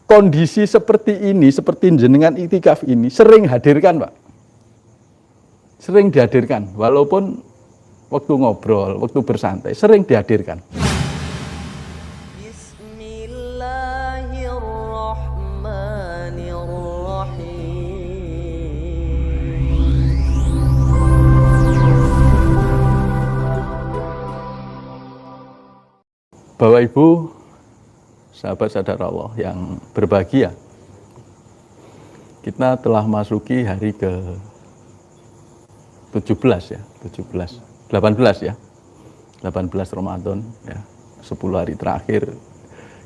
kondisi seperti ini, seperti jenengan iktikaf ini sering hadirkan, Pak. Sering dihadirkan, walaupun waktu ngobrol, waktu bersantai, sering dihadirkan. Bapak Ibu, sahabat saudara Allah yang berbahagia, kita telah masuki hari ke 18 ya, 18 Ramadan ya, 10 hari terakhir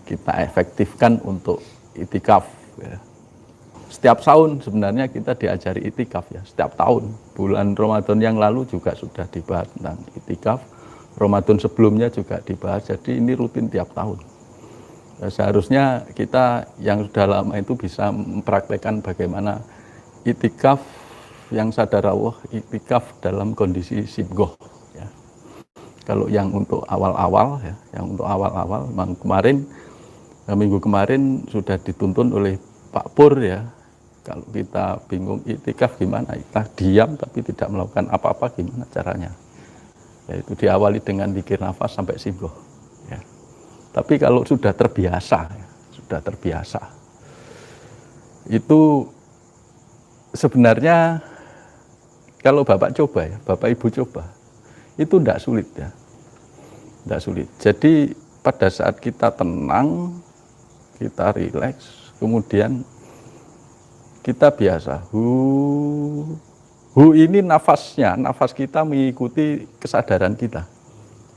kita efektifkan untuk itikaf ya. Setiap tahun sebenarnya kita diajari itikaf ya, setiap tahun. Bulan Ramadan yang lalu juga sudah dibahas tentang itikaf. Ramadan sebelumnya juga dibahas, jadi ini rutin tiap tahun. Nah, seharusnya kita yang sudah lama itu bisa mempraktekkan bagaimana itikaf yang sadar Allah, itikaf dalam kondisi sibgoh. Ya. Kalau yang untuk awal-awal, ya, yang untuk awal-awal, kemarin minggu kemarin sudah dituntun oleh Pak Pur ya. Kalau kita bingung itikaf gimana, kita diam tapi tidak melakukan apa-apa, gimana caranya? Yaitu diawali dengan zikir nafas sampai sibgoh. Ya. Tapi kalau sudah terbiasa, itu sebenarnya kalau Bapak coba ya, Bapak Ibu coba, itu tidak sulit ya, tidak sulit. Jadi pada saat kita tenang, kita rileks, kemudian kita biasa, ini nafasnya, nafas kita mengikuti kesadaran kita.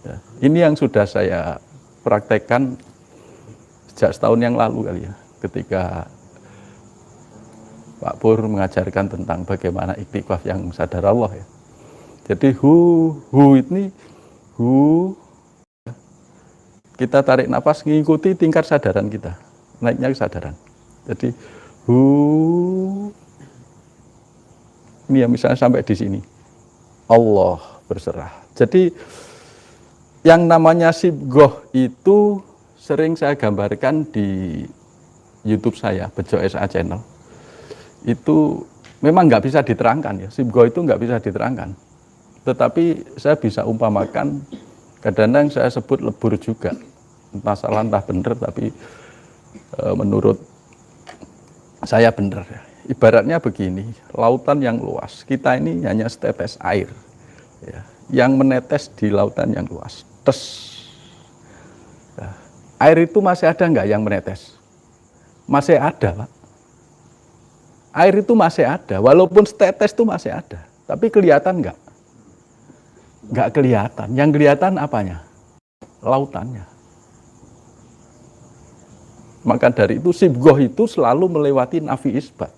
Ya, ini yang sudah saya praktekkan sejak setahun yang lalu kali ya, ketika Pak Pur mengajarkan tentang bagaimana iktikaf yang sadar Allah ya. Jadi ini kita tarik nafas mengikuti tingkat kesadaran kita, naiknya kesadaran. Jadi ini ya, misalnya sampai di sini, Allah berserah. Jadi yang namanya sibgoh itu sering saya gambarkan di YouTube saya, Bejo SA Channel. Itu memang nggak bisa diterangkan ya, sibgoh itu nggak bisa diterangkan. Tetapi saya bisa umpamakan, kadang-kadang saya sebut lebur juga. Entah salah, entah benar, tapi menurut saya benar ya. Ibaratnya begini, lautan yang luas, kita ini hanya setetes air ya, yang menetes di lautan yang luas. Nah, air itu masih ada nggak yang menetes? Masih ada, Pak. Air itu masih ada, walaupun setetes itu masih ada, tapi kelihatan nggak? Nggak kelihatan. Yang kelihatan apanya? Lautannya. Maka dari itu sibgoh itu selalu melewati nafi isbat.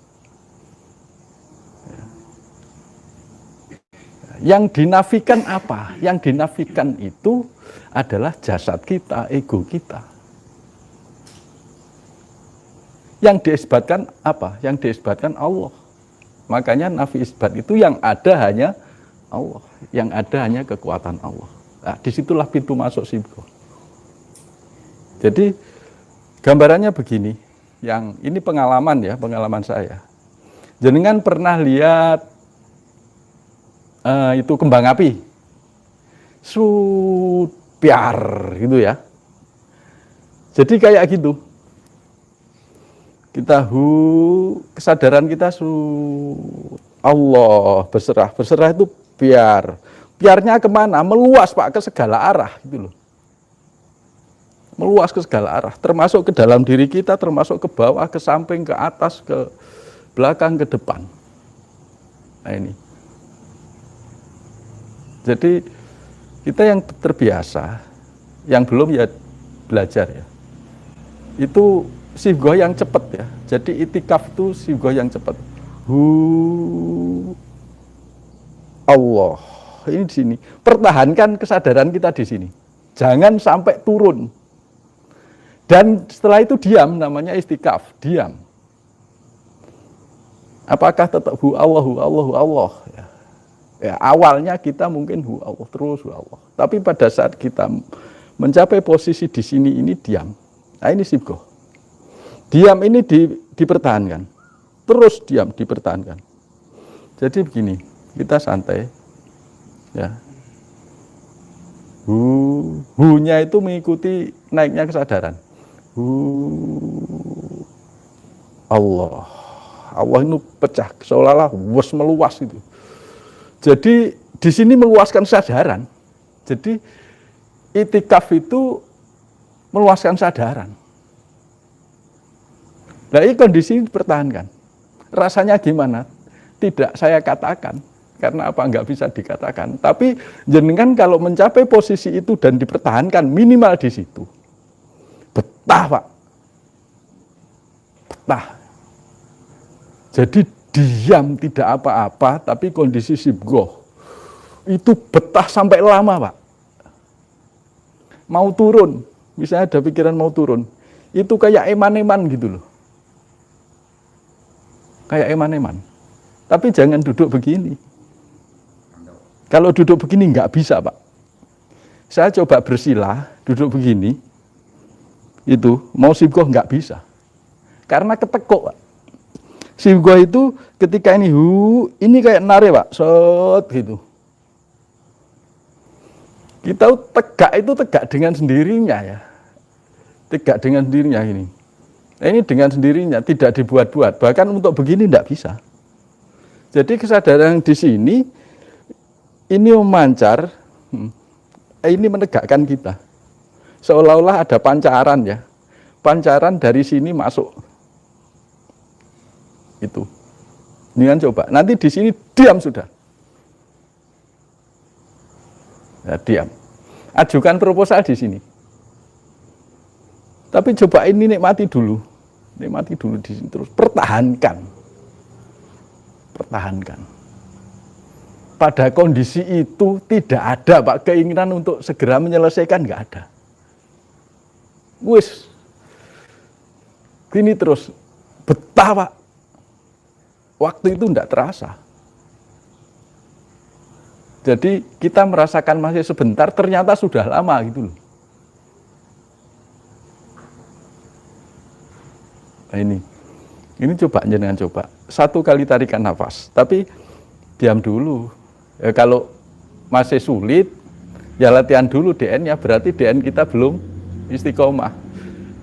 Yang dinafikan apa? Yang dinafikan itu adalah jasad kita, ego kita. Yang diisbatkan apa? Yang diisbatkan Allah. Makanya nafi isbat itu yang ada hanya Allah. Yang ada hanya kekuatan Allah. Nah, disitulah pintu masuk sibgoh. Jadi gambarannya begini. Yang ini pengalaman ya, pengalaman saya. Jenengan pernah lihat itu kembang api, piar gitu ya. Jadi kayak gitu. Kita kesadaran kita Allah berserah. Berserah itu piar. Piarnya kemana? Meluas Pak, ke segala arah gitu loh. Meluas ke segala arah, termasuk ke dalam diri kita, termasuk ke bawah, ke samping, ke atas, ke belakang, ke depan. Nah ini. Jadi kita yang terbiasa, yang belum ya belajar ya. Itu sibgoh yang cepat ya. Jadi itikaf itu sibgoh yang cepat. Allah. Ini di sini. Pertahankan kesadaran kita di sini. Jangan sampai turun. Dan setelah itu diam, namanya istikaf, diam. Apakah tetap Allah ya. Ya, awalnya kita mungkin Allah terus Allah. Tapi pada saat kita mencapai posisi di sini ini diam. Nah ini sibgoh. Diam ini dipertahankan. Terus diam dipertahankan. Jadi begini, kita santai. Ya. Hu-nya itu mengikuti naiknya kesadaran. Allah. Allah itu pecah, seolah-olah meluas itu. Jadi di sini meluaskan kesadaran. Jadi itikaf itu meluaskan kesadaran. Nah, ini kondisi dipertahankan. Rasanya gimana? Tidak saya katakan. Karena apa? Enggak bisa dikatakan. Tapi jenengan kalau mencapai posisi itu dan dipertahankan minimal di situ. Betah, Pak. Betah. Jadi diam tidak apa-apa, tapi kondisi sibgoh. Itu betah sampai lama, Pak. Mau turun, misalnya ada pikiran mau turun. Itu kayak eman-eman gitu loh. Kayak eman-eman. Tapi jangan duduk begini. Kalau duduk begini nggak bisa, Pak. Saya coba bersila, duduk begini, itu mau sibgoh nggak bisa. Karena ketekuk, Pak. Sibgoh itu ketika ini kayak nare, Pak, set gitu. Kita tegak itu tegak dengan sendirinya ya. Tegak dengan sendirinya ini. Nah, ini dengan sendirinya, tidak dibuat-buat. Bahkan untuk begini tidak bisa. Jadi kesadaran di sini, ini memancar, ini menegakkan kita. Seolah-olah ada pancaran ya. Pancaran dari sini masuk. Itu. Ini kan coba. Nanti di sini diam sudah. Ya, diam. Ajukan proposal di sini. Tapi coba ini nikmati dulu. Nikmati dulu di sini terus. Pertahankan. Pertahankan. Pada kondisi itu tidak ada, Pak, keinginan untuk segera menyelesaikan, nggak ada. Wis. Gini terus. Betah, Pak. Waktu itu tidak terasa. Jadi kita merasakan masih sebentar, ternyata sudah lama gitu loh. Nah ini coba jangan coba. 1 kali tarikan nafas, tapi diam dulu. Ya, kalau masih sulit, ya latihan dulu DN-nya, berarti DN kita belum istiqomah.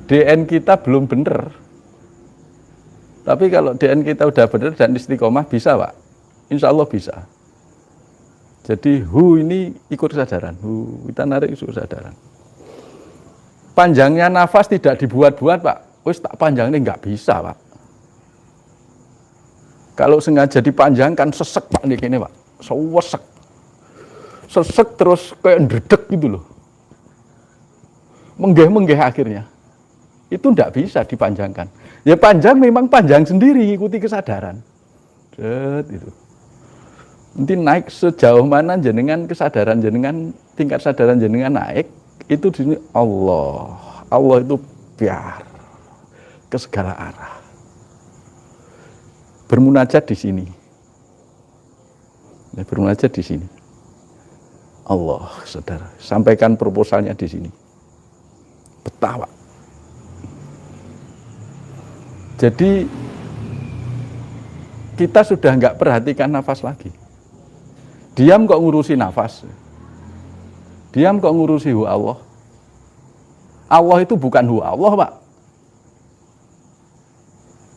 DN kita belum benar. Tapi kalau DN kita udah benar dan istiqomah, bisa, Pak. Insya Allah bisa. Jadi ini ikut kesadaran. Kita narik ikut kesadaran. Panjangnya nafas tidak dibuat-buat, Pak. Wis tak panjang ini nggak bisa, Pak. Kalau sengaja dipanjangkan sesek, Pak, ini Pak. Sesek. Sesek terus kayak ndredeg gitu loh. Menggeh-menggeh akhirnya. Itu nggak bisa dipanjangkan. Ya panjang memang panjang sendiri, ikuti kesadaran. Itu. Nanti naik sejauh mana jenengan kesadaran jenengan, tingkat kesadaran jenengan naik, itu di sini Allah. Allah itu biar ke segala arah. Bermunajat di sini. Ya, bermunajat di sini. Allah, saudara, sampaikan proposalnya di sini. Betah, Pak. Jadi kita sudah nggak perhatikan nafas lagi. Diam kok ngurusi nafas. Diam kok ngurusi hu Allah. Allah itu bukan hu Allah, Pak.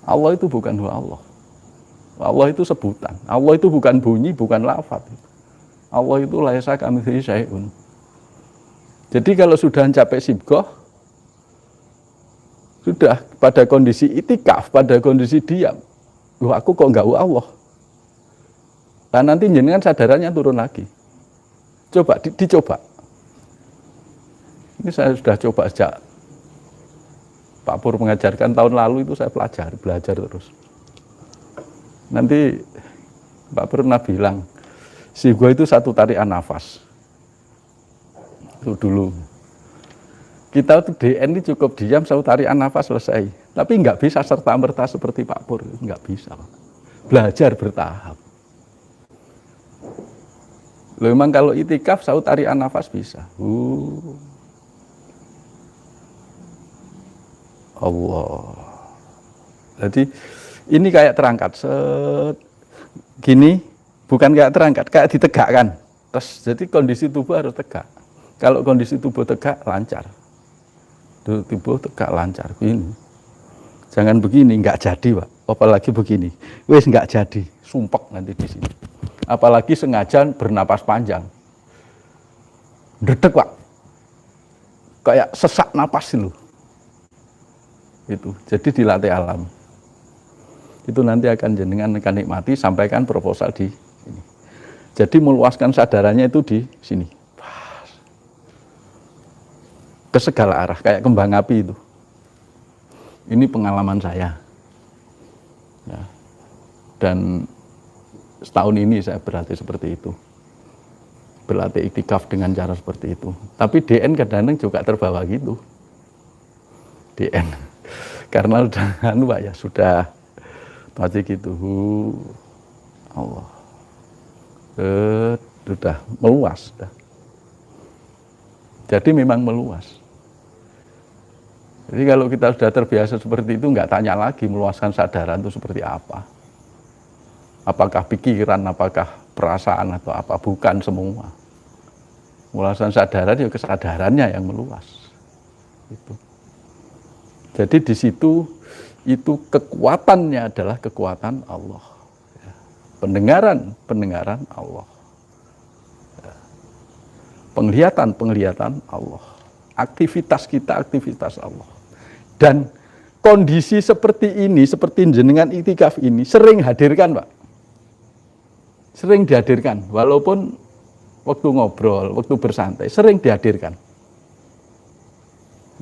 Allah itu bukan hu Allah. Allah itu sebutan. Allah itu bukan bunyi, bukan lafaz. Allah itu laisa kamitslihi syai'un. Jadi kalau sudah mencapai sibgoh, sudah pada kondisi itikaf, pada kondisi diam. Wah, aku kok enggak Allah. Nah, nanti jenengan sadarannya turun lagi. Coba, dicoba. Ini saya sudah coba sejak Pak Pur mengajarkan tahun lalu itu saya belajar terus. Nanti Pak Pur pernah bilang, sibgoh itu 1 tarikan nafas. Itu dulu. Kita tuh DN ini cukup diam, 1 tarikan nafas selesai. Tapi nggak bisa serta-merta seperti Pak Pur, nggak bisa. Belajar bertahap. Loh, memang kalau itikaf 1 tarikan nafas bisa. Allah. Jadi ini kayak terangkat, gini, bukan kayak terangkat, kayak ditegakkan. Terus jadi kondisi tubuh harus tegak. Kalau kondisi tubuh tegak, lancar. Tubuh tegak lancar, gini. Jangan begini, nggak jadi, Pak. Apalagi begini, wes nggak jadi, sumpek nanti di sini. Apalagi sengaja bernapas panjang, dedek, Pak. Kayak sesak napas itu. Jadi dilatih alam. Itu nanti akan jenengan akan nikmati, sampaikan proposal di sini. Jadi meluaskan sadarannya itu di sini. Ke segala arah, kayak kembang api itu. Ini pengalaman saya. Ya. Dan setahun ini saya berlatih seperti itu. Berlatih iktikaf dengan cara seperti itu. Tapi DN kadang-kadang juga terbawa gitu. DN. Karena udah Pak ya, sudah pasti gitu. Allah. Sudah meluas. Sudah. Jadi memang meluas. Jadi kalau kita sudah terbiasa seperti itu, nggak tanya lagi meluaskan sadaran itu seperti apa. Apakah pikiran, apakah perasaan, atau apa. Bukan semua. Meluaskan sadaran, ya kesadarannya yang meluas. Itu. Jadi di situ, itu kekuatannya adalah kekuatan Allah. Pendengaran Allah. Penglihatan Allah. Aktivitas kita, aktivitas Allah. Dan kondisi seperti ini, seperti jenengan iktikaf ini, sering hadirkan, Pak. Sering dihadirkan, walaupun waktu ngobrol, waktu bersantai, sering dihadirkan.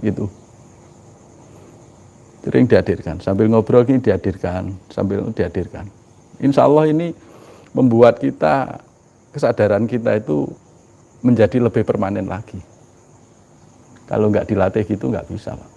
Gitu. Sering dihadirkan, sambil ngobrol ini dihadirkan, sambil dihadirkan. Insya Allah ini membuat kita, kesadaran kita itu menjadi lebih permanen lagi. Kalau nggak dilatih gitu nggak bisa, Pak.